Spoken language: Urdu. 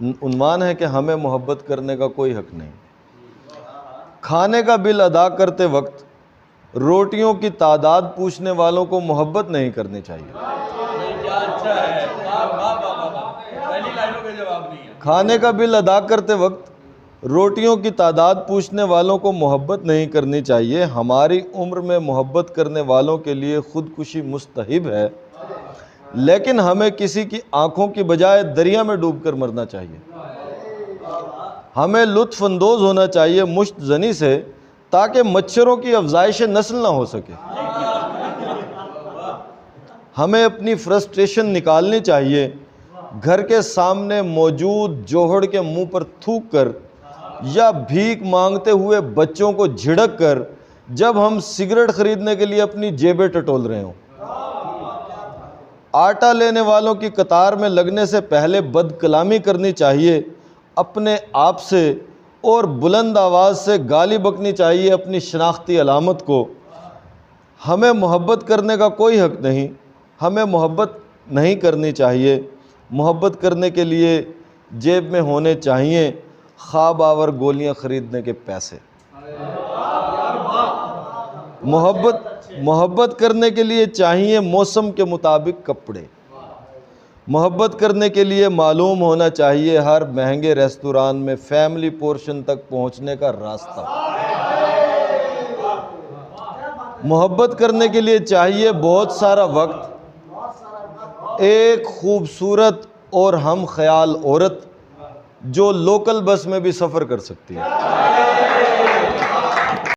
عنوان ہے کہ ہمیں محبت کرنے کا کوئی حق نہیں۔ کھانے کا بل ادا کرتے وقت روٹیوں کی تعداد پوچھنے والوں کو محبت نہیں کرنی چاہیے۔ کھانے کا بل ادا کرتے وقت روٹیوں کی تعداد پوچھنے والوں کو محبت نہیں کرنی چاہیے۔ ہماری عمر میں محبت کرنے والوں کے لیے خودکشی مستحب ہے، لیکن ہمیں کسی کی آنکھوں کی بجائے دریا میں ڈوب کر مرنا چاہیے۔ ہمیں لطف اندوز ہونا چاہیے مشت زنی سے، تاکہ مچھروں کی افزائش نسل نہ ہو سکے۔ ہمیں اپنی فرسٹریشن نکالنی چاہیے گھر کے سامنے موجود جوہڑ کے منہ پر تھوک کر یا بھیک مانگتے ہوئے بچوں کو جھڑک کر، جب ہم سگریٹ خریدنے کے لیے اپنی جیبیں ٹٹول رہے ہوں۔ آٹا لینے والوں کی قطار میں لگنے سے پہلے بد کلامی کرنی چاہیے اپنے آپ سے، اور بلند آواز سے گالی بکنی چاہیے اپنی شناختی علامت کو۔ ہمیں محبت کرنے کا کوئی حق نہیں، ہمیں محبت نہیں کرنی چاہیے۔ محبت کرنے کے لیے جیب میں ہونے چاہیے خواب آور گولیاں خریدنے کے پیسے۔ محبت کرنے کے لیے چاہیے موسم کے مطابق کپڑے۔ محبت کرنے کے لیے معلوم ہونا چاہیے ہر مہنگے ریستوران میں فیملی پورشن تک پہنچنے کا راستہ۔ محبت کرنے کے لیے چاہیے بہت سارا وقت ایک خوبصورت اور ہم خیال عورت جو لوکل بس میں بھی سفر کر سکتی ہے۔